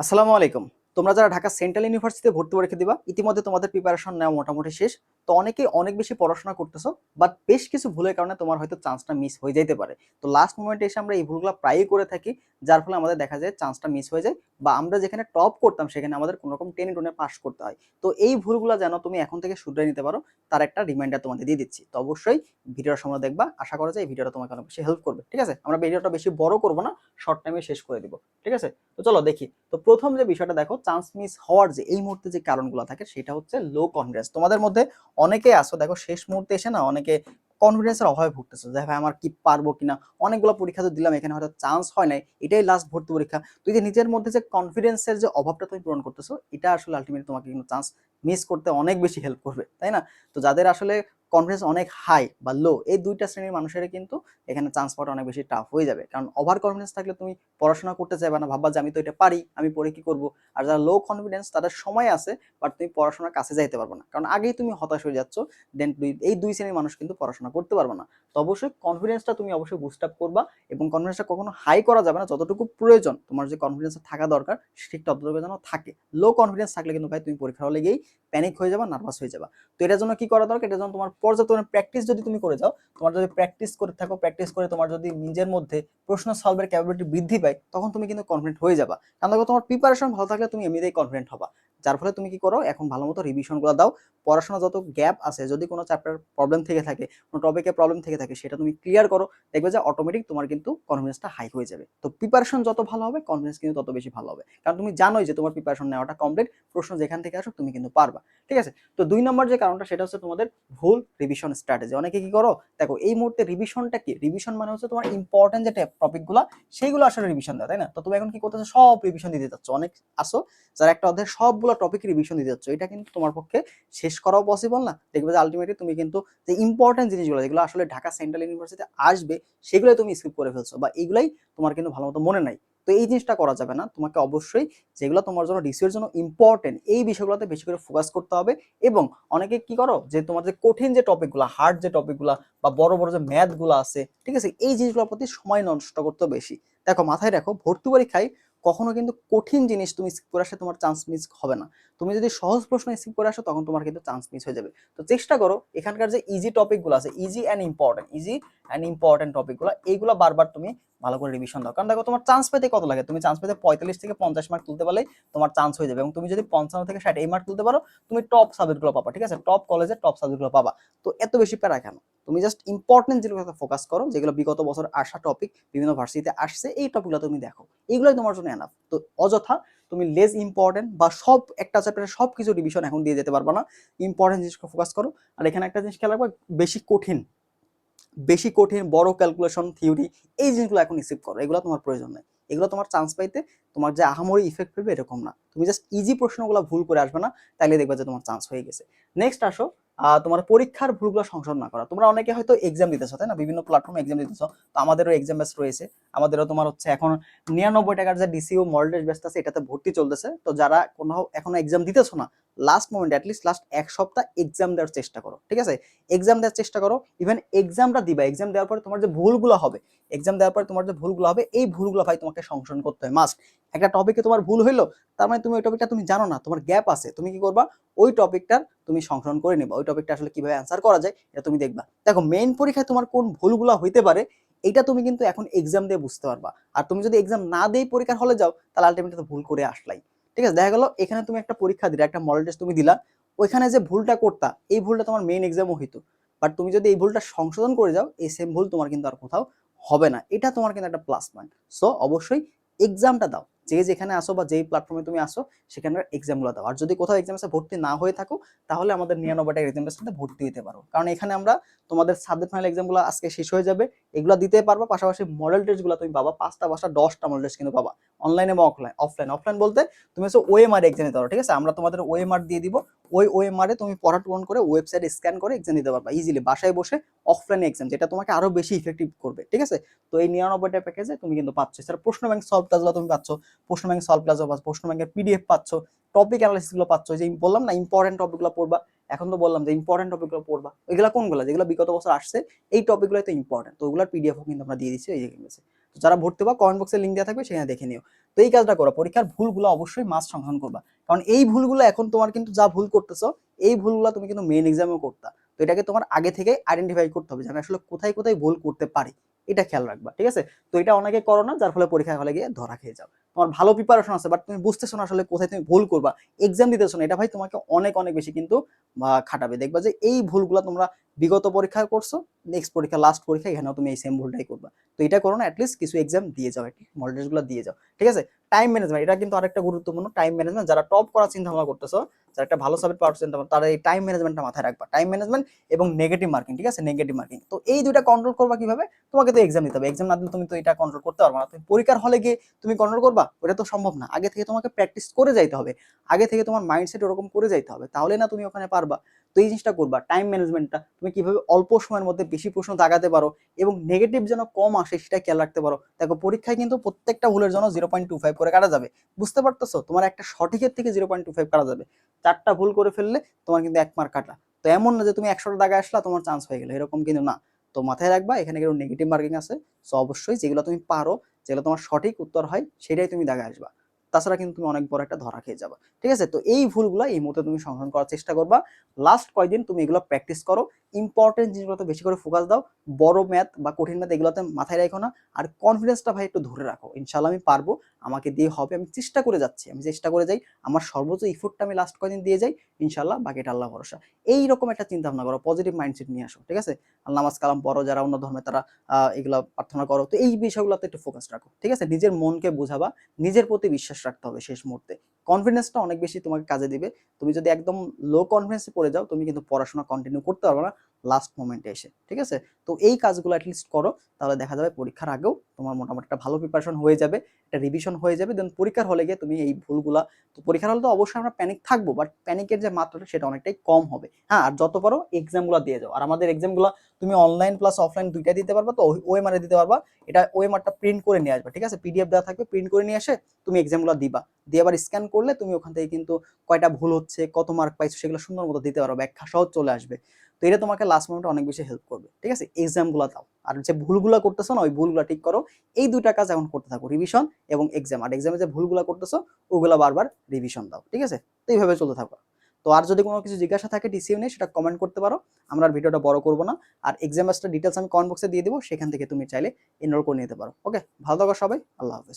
আসসালামু আলাইকুম। তোমরা যারা ঢাকা সেন্ট্রাল ইউনিভার্সিটিতে ভর্তি পরীক্ষা দিবা, ইতিমধ্যে তোমাদের প্রিপারেশন নেওয়া মোটামুটি শেষ। তো অনেকেই অনেক বেশি পড়াশোনা করতেছো, বাট বেশ কিছু ভুলের কারণে তোমার হয়তো চান্সটা মিস হয়ে যাইতে পারে। তো লাস্ট মোমেন্টে এসে আমরা এই ভুলগুলো প্রায়ই করে থাকি, যার ফলে আমাদের দেখা যায় চান্সটা মিস হয়ে যায়, বা আমরা যেখানে টপ করতাম সেখানে আমাদের কোনো রকম টেনে টুনে পাস করতে হয়। তো এই ভুলগুলো যেন তুমি এখন থেকে শুধরে নিতে পারো, তার একটা রিমাইন্ডার তোমাদের দিয়ে দিচ্ছি। তো অবশ্যই ভিডিওর সময় দেখবা, আশা করা যায় এই ভিডিওটা তোমাকে অনেক বেশি হেল্প করবে। ঠিক আছে, আমরা ভিডিওটা বেশি বড় করবো না, শর্ট টাইমে শেষ করে দিব। ঠিক আছে, তো চলো দেখি। তো প্রথম যে বিষয়টা দেখো, চান্স মিস হওয়ার যে এই মুহূর্তে যে কারণগুলো থাকে সেটা হচ্ছে লো কনফিডেন্স। তোমাদের মধ্যে অনেকেই আসো, দেখো শেষ মুহূর্তে এসে না অনেকে কনফিডেন্সের অভাবে ভুগতেছো, যে ভাই আমার কি পারবো কিনা, অনেকগুলো পরীক্ষা তো দিলাম, এখানে হয়তো চান্স হয় নাই, এটাই লাস্ট ভর্তি পরীক্ষা। তুই যে নিজের মধ্যে যে কনফিডেন্সের যে অভাবটা তুমি পূরণ করতেছো, এটা আসলে আলটিমেটলি তোমাকে কিন্তু চান্স মিস করতে অনেক বেশি হেল্প করবে, তাই না? তো যাদের আসলে কনফিডেন্স অনেক হাই বা লো, এই দুইটা শ্রেণীর মানুষের কিন্তু এখানে চান্স পাওয়াটা অনেক বেশি টাফ হয়ে যাবে। কারণ ওভার কনফিডেন্স থাকলে তুমি পড়াশোনা করতে চাইবে না, ভাববা যে আমি তো এটা পারি, আমি পড়ে কি করবো। আর যারা লো কনফিডেন্স, তাদের সময় আছে, বাট তুমি পড়াশোনার কাছে যাইতে পারবে না, কারণ আগেই তুমি হতাশ হয়ে যাচ্ছ। দেন এই দুই শ্রেণীর মানুষ কিন্তু পড়াশোনা করতে পারবে না। তো অবশ্যই কনফিডেন্সটা তুমি অবশ্যই বুস্ট আপ করবা, এবং কনফিডেন্সটা কখনো হাই করা যাবে না, যতটুকু প্রয়োজন তোমার যে কনফিডেন্স থাকা দরকার ঠিক ততটুকু যেন থাকে। লো কনফিডেন্স থাকলে কিন্তু ভাই তুমি পরীক্ষার হলে গিয়েই প্যানিক হয়ে যাবা, নার্ভাস হয়ে যাবা। তো এটার জন্য কি করা দরকার, এটার জন্য তোমার পর্যাপ্ত প্র্যাকটিস যদি তুমি করে যাও, তোমার যদি প্র্যাকটিস করে থাকো, প্র্যাকটিস করে তোমার যদি নিজের মধ্যে প্রশ্ন সলভের ক্যাপাবিলিটি বৃদ্ধি পায়, তখন তুমি কিন্তু কনফিডেন্ট হয়ে যাবা। কারণ দেখো, তোমার প্রিপারেশন ভালো থাকলে তুমি এমনিতেই কনফিডেন্ট হবা। যার ফলে তুমি কি করো, এখন ভালো মতো রিভিশনগুলো দাও। পড়াশোনা যত গ্যাপ আছে, যদি কোনো চ্যাপ্টার প্রবলেম থেকে থাকে, কোনো টপিকে প্রবলেম থেকে থাকে, সেটা তুমি ক্লিয়ার করো। দেখবে যে অটোমেটিক তোমার কিন্তু কনফিডেন্সটা হাই হয়ে যাবে। তো প্রিপারেশন যত ভালো হবে, কনফিডেন্স কিন্তু তত বেশি ভালো হবে, কারণ তুমি জানোই যে তোমার প্রিপারেশন নেওয়াটা কমপ্লিট, প্রশ্ন যেখান থেকে আসুক তুমি কিন্তু পারবা। ঠিক আছে, তো 2 নম্বর যে কারণটা, সেটা হচ্ছে তোমাদের ভুল রিভিশন স্ট্র্যাটেজি। অনেকে কি করো, দেখো এই মুহূর্তে রিভিশনটা কি, রিভিশন মানে হচ্ছে তোমার ইম্পর্টেন্ট যে টপিকগুলো, সেইগুলো আসলে রিভিশন দেওয়া, তাই না? তো তুমি এখন কি করতেছো, সব রিভিশন দিতে যাচ্ছ। অনেক আসো যারা একটা অধ্যায়ের সবগুলো টপিক রিভিশন দিতে যাচ্ছ, এটা কিন্তু তোমার পক্ষে শেষ করাও পসিবল না। দেখবে যে আলটিমেটলি তুমি কিন্তু যে ইম্পর্টেন্ট জিনিসগুলো, যেগুলো আসলে ঢাকা সেন্ট্রাল ইউনিভার্সিটিতে আসবে, সেগুলোই তুমি স্কিপ করে ফেলছো, বা এগুলাই তোমার কিন্তু ভালো মতো মনে নাই। তো এই জিনিসটা করা যাবে না। তোমাকে অবশ্যই যেগুলো তোমার জন্য রিসিউর জন্য ইম্পর্টেন্ট, এই বিষয়গুলোতে বেশি করে ফোকাস করতে হবে। এবং অনেকে কি করো, যে তোমার যে কঠিন যে টপিকগুলো, হার্ড যে টপিকগুলো, বা বড় বড় যে ম্যাথগুলো আছে, ঠিক আছে, এই জিনিসগুলোর প্রতি সময় নষ্ট করতে বেশি। দেখো, মাথায় রাখো, ভর্তি পরীক্ষায় কখনো কিন্তু কঠিন জিনিস তুমি স্কিপ করে আসলে তোমার চান্স মিস হবে না। তুমি যদি সহজ প্রশ্ন স্কিপ করে আসো, তখন তোমার কিন্তু চান্স মিস হয়ে যাবে। তো চেষ্টা করো এখানকার যে ইজি টপিকগুলো আছে, ইজি অ্যান্ড ইম্পর্টেন্ট টপিকগুলো, এইগুলো বারবার তুমি ভালো করে রিভিশন দাও। কারণ দেখো, তোমার চান্স পেতে কত লাগে, তুমি চান্স পেতে 45 থেকে 50 মার্ক তুলতে পারলেই তোমার চান্স হয়ে যাবে। এবং তুমি যদি 55 থেকে 60 এই মার্ক তুলতে পারো, তুমি টপ সাবজেক্টগুলো পাবা। ঠিক আছে, টপ কলেজের টপ সাবজেক্টগুলো পাবা। তো এত বেশি প্যারা কেন? তুমি জাস্ট ইম্পর্টেন্ট যেগুলোতে ফোকাস করো, যেগুলো বিগত বছর আসা টপিক, বিভিন্ন ভার্সিটিতে আসছে, এই টপিকগুলো তুমি দেখো, এইগুলোই তোমার জন্য এনাফ। তো অযথা তুমি লেস ইম্পর্টেন্ট বা সব একটা চ্যাপ্টারে সব কিছু রিভিশন এখন দিয়ে যেতে পারবা না। ইম্পর্টেন্ট জিনিসকে ফোকাস করো। আর এখানে একটা জিনিস খেয়াল রাখবে, বেশি কঠিন বেশি কঠিন বড় ক্যালকুলেশন থিওরি, এই জিনিসগুলো এখন স্কিপ করো, এগুলো তোমার প্রয়োজন নেই। এগুলো তোমার চান্স পাইতে তোমার যে আহামরি ইফেক্ট ফেলবে এরকম না। তুমি জাস্ট ইজি প্রশ্নগুলো ভুল করে আসবে না, তাইলে দেখবে যে তোমার চান্স হয়ে গেছে। নেক্সট আসো, তোমার পরীক্ষার ভুলগুলো সংশোধন না করা। তোমরা অনেকে হয়তো এক্সাম দিতেছো, তাই না? বিভিন্ন প্ল্যাটফর্মে এক্সাম দিতেছো। তো আমাদেরও এক্সাম ব্যাচ রয়েছে। আমাদেরও তোমার হচ্ছে এখন 99 টাকার যে ডিসিও মডেল টেস্ট ব্যাচ আছে, এটাতে ভর্তি চলতেছে। তো যারা কোনো এখনো এক্সাম দিতেছো না, লাস্ট মোমেন্ট অ্যাটলিস্ট লাস্ট এক সপ্তাহ এক্সাম দেওয়ার চেষ্টা করো। ঠিক আছে, এক্সাম দেওয়ার চেষ্টা করো। ইভেন এক্সামটা দিবা, এক্সাম দেওয়ার পরে তোমার যে ভুলগুলো হবে, এই ভুলগুলো ভাই তোমাকে সংশোধন করতে হয় মাস্ট। একটা টপিকে তোমার ভুল হইলো, তার মানে তুমি ওই টপিকটা তুমি জানো না, তোমার গ্যাপ আছে, তুমি কি করবা, ওই টপিকটার তুমি সংশোধন করে নিবা। ওই টপিকটা আসলে কিভাবে অ্যান্সার করা যায়, এটা তুমি দেখবা। দেখো, মেইন পরীক্ষায় তোমার কোন ভুলগুলো হইতে পারে, এটা তুমি কিন্তু এখন এক্সাম দিয়ে বুঝতে পারবা। আর তুমি যদি এক্সাম না দিয়ে পরীক্ষার হলে যাও, তাহলে আলটিমেটলি তো ভুল করে আসলাই। ঠিক আছে, দেখা গেল এখানে তুমি একটা পরীক্ষা দিলা, একটা মডেল টেস্ট তুমি দিলা, ওইখানে যে ভুলটা করতা, এই ভুলটা তোমার মেইন এক্সামও হইতো। বাট তুমি যদি এই ভুলটা সংশোধন করে যাও, এই সেম ভুল তোমার কিন্তু আর কোথাও হবে না। এটা তোমার কিন্তু একটা প্লাস পয়েন্ট। সো অবশ্যই এক্সামটা দাও, যে যেখানে আসো বা যেই প্ল্যাটফর্মে তুমি আসো, সেখানের এক্সামগুলো দাও। আর যদি কোথাও এক্সামে ভর্তি না হয়ে থাকো, তাহলে আমাদের 99 টাকা এক্সাম সাথে ভর্তি হতে পারো। কারণ এখানে আমরা তোমাদের সাবজেক্ট ফাইনাল এক্সামগুলো আজকে শেষ হয়ে যাবে, এগুলো দিতে পারবা। পাশাপাশি মডেল টেস্টগুলো তুমি পাবা, 5টা 10টা মডেল টেস্ট কিন্তু পাবা, অনলাইনে বা অফলাইন। অফলাইন বলতে তুমি হচ্ছে ওএমআর এক্সাম দিতে পারো। ঠিক আছে, আমরা তোমাদের ওএমআর দিয়ে দিব। ওই ওএমআর এ তুমি পড়া পূরণ করে ওয়েবসাইটে স্ক্যান করে এক্সাম দিতে পারবা ইজিলি, বাসায় বসে অফলাইন এক্সাম, যেটা তোমাকে আরো বেশি ইফেক্টিভ করবে। ঠিক আছে, তো এই 99 টাকা প্যাকেজে তুমি কিন্তু পাচ্ছ। এছাড়া প্রশ্ন ব্যাংক সলভ ক্লাসগুলো তুমি পাচ্ছ, প্রশ্ন ব্যাংক সলভ ক্লাসও পাচ্ছ, প্রশ্ন ব্যাংকের পিডিএফ পাচ্ছ, টপিক অ্যানালাইসিস গুলো পাচ্ছ। যে বললাম না ইম্পর্টেন্ট টপিকগুলো পড়বা, এখন তো বললাম যে ইম্পর্টেন্ট টপিকগুলো পড়বা। ওইগুলো কোনগুলো, যেগুলো বিগত বছর আসছে, এই টপিকগুলো তো ইম্পর্টেন্ট, তো ওগুলোর পিডিএফও কিন্তু আমরা দিয়ে দিচ্ছি এই যে। তো যারা ভর্তি হবা কমেন্ট বক্সে লিঙ্ক দেওয়া থাকবে, সেখানে দেখে নিও। তো এই কাজটা করো, পরীক্ষার ভুলগুলো অবশ্যই মাস্ট সংশোধন করবা, কারণ এই ভুলগুলো এখন তোমার কিন্তু যা ভুল করতেছো এই ভুলগুলো তুমি কিন্তু মেইন এক্সামেও করতা। তো এটাকে তোমার আগে থেকে আইডেন্টিফাই করতে হবে যে আমি আসলে কোথায় কোথায় ভুল করতে পারি, এটা খেয়াল রাখবা, ঠিক আছে? তো এটা অনেকে করো না, যার ফলে পরীক্ষা হলে গিয়ে ধরা খেয়ে যাও। তোমার ভালো প্রিপারেশন আছে বাট তুমি বুঝতেছো না আসলে কোথায় তুমি ভুল করবা, এক্সাম দিতেছো না, এটা ভাই তোমাকে অনেক অনেক বেশি কিন্তু খাটাবে। দেখবা যে এই ভুলগুলো তোমরা বিগত পরীক্ষায় করছো, নেক্সট পরীক্ষা লাস্ট পরীক্ষা এখানেও তুমি এই সেম ভুলটাই করবা। তো এটা করো না, অ্যাটলিস্ট কিছু এক্সাম দিয়ে যাও, মডেল টেস্টগুলো দিয়ে যাও, ঠিক আছে? টাইম ম্যানেজমেন্ট, এটা কিন্তু আরেকটা গুরুত্বপূর্ণ। টাইম ম্যানেজমেন্ট যারা টপ করার চিন্তা ভাবনা করতেছো, যারা একটা ভালো সাবজেক্ট পাওয়ার চিন্তা ভাবনা, তারা এই টাইম ম্যানেজমেন্টটা মাথায় রাখবা। টাইম ম্যানেজমেন্ট এবং নেগেটিভ মার্কিং, ঠিক আছে? নেগেটিভ মার্কিং, তো এই দুইটা কন্ট্রোল করবা কিভাবে? তোমাকে তো এক্সাম দিতে হবে, এক্সাম না দিলে তুমি তো এটা কন্ট্রোল করতে পারবে না। তুমি পরীক্ষার হলে গিয়ে তুমি কন্ট্রোল করবা, ওটা তো সম্ভব না। আগে থেকে তোমাকে প্র্যাকটিস করে যাইতে হবে, আগে থেকে তোমার মাইন্ডসেট ওরকম করে যাইতে হবে, তাহলে না তুমি ওখানে পারবা। তো এই জিনিসটা করবা, টাইম ম্যানেজমেন্টটা তুমি কিভাবে অল্প সময়ের মধ্যে বেশি প্রশ্ন দাগাতে পারো এবং নেগেটিভ যেন কম আসে সেটা খেয়াল রাখতে পারো। দেখো পরীক্ষায় কিন্তু প্রত্যেকটা ভুলের জন্য 0.25 করে কাটা যাবে, বুঝতে পারতেছো? তোমার একটা সঠিকের থেকে 0.25 কাটা যাবে, 4টা ভুল করে ফেললে তোমার কিন্তু 1 মার্ক কাটা। তো এমন না যে তুমি 100টা দাগে আসলা তোমার চান্স হয়ে গেল, এরকম কিন্তু না। তো মাথায় রাখবা এখানে কিন্তু নেগেটিভ মার্কিং আছে। সো অবশ্যই যেগুলো তুমি পারো, যেগুলো তোমার সঠিক উত্তর হয় সেটাই তুমি দাগে আসবা, তাছাড়া কিন্তু তুমি অনেক বড় একটা ধরা খেয়ে যাবা, ঠিক আছে? তো এই ভুলগুলো এই মুহূর্তে তুমি সংশোধন করার চেষ্টা করবা। লাস্ট কয়েকদিন তুমি এগুলো প্র্যাকটিস করো, ইম্পর্টেন্ট জিনিসগুলোতে বেশি করে ফোকাস দাও, বড় ম্যাথ বা কঠিন ম্যাথ এগুলোতে মাথায় রাখো না। আর কনফিডেন্সটা ভাই একটু ধরে রাখো, ইনশাল্লাহ আমি পারবো, আমাকে দিয়ে হবে, আমি চেষ্টা করে যাচ্ছি, আমি চেষ্টা করে যাই, আমার সর্বোচ্চ ইফোর্টটা আমি লাস্ট কয়েকদিন দিয়ে যাই, ইনশাল্লাহ বাকিটা আল্লাহ ভরসা। এইরকম একটা চিন্তা ভাবনা করো, পজিটিভ মাইন্ডসেট নিয়ে আসো, ঠিক আছে? আর নামাজ কালাম পড়ো, যারা অন্য ধর্মে তারা এগুলো প্রার্থনা করো, তো এই বিষয়গুলোতে একটু ফোকাস রাখো, ঠিক আছে? নিজের মনকে বোঝাবা, নিজের প্রতি বিশ্বাস রাখতে হবে শেষ মুহূর্তে, কনফিডেন্সটা অনেক বেশি তোমাকে কাজে দিবে। তুমি যদি একদম লো কনফিডেন্সে পড়ে যাও, তুমি কিন্তু পড়াশোনা কন্টিনিউ করতে পারবে না লাস্ট মোমেন্টে এসে, ঠিক আছে? তো এই কাজগুলো অ্যাটলিস্ট করো, তাহলে দেখা যাবে পরীক্ষার আগেও তোমার মোটামুটি একটা ভালো প্রিপারেশন হয়ে যাবে, একটা রিভিশন হয়ে যাবে, দেন পরীক্ষার হলে গিয়ে তুমি এই ভুলগুলা, তো পরীক্ষার হলে তো অবশ্যই আমরা প্যানিক থাকবো, বাট প্যানিকের যে মাত্রাটা সেটা অনেকটাই কম হবে। হ্যাঁ, আর যত পারো এক্সামগুলো দিয়ে যাও, আর আমাদের এক্সামগুলো তুমি অনলাইন প্লাস অফলাইন দুইটা দিতে পারবা, তো ওএমআর দিতে পারবা, এটা ওএমআরটা প্রিন্ট করে নিয়ে আসবে, ঠিক আছে? পিডিএফ দেওয়া থাকবে, প্রিন্ট করে নিয়ে এসে তুমি এক্সামগুলো দিবা, দিয়ে আবার স্ক্যান করলে তুমি ওখান থেকে কিন্তু কয়টা ভুল হচ্ছে, কত মার্ক পাইছো সেগুলো সুন্দর মতো দিতে পারো, ব্যাখ্যা সহজ চলে আসবে। তো এটা তোমাকে লাস্ট মোমেন্টে অনেক বেশি হেল্প করবে, ঠিক আছে? এক্সামগুলো দাও, আর যে ভুলগুলো করতেছো না ওই ভুলগুলো ঠিক করো। এই দুইটা কাজ এখন করতে থাকো, রিভিশন এবং এক্সাম। আর এক্সামে যে ভুলগুলো করতেছো ওগুলো বারবার রিভিশন দাও, ঠিক আছে? তো এইভাবে চলতে থাকো। তো আর যদি কোনো কিছু জিজ্ঞাসা থাকে টিসিও নিয়ে, সেটা কমেন্ট করতে পারো, আমরা আর ভিডিওটা বড় করবো না। আর এক্সাম ডিটেলস আমি কমেন্ট বক্সে দিয়ে দেবো, সেখান থেকে তুমি চাইলে এনরোল করে নিতে পারো। ওকে, ভালো থাকো সবাই, আল্লাহ হাফেজ।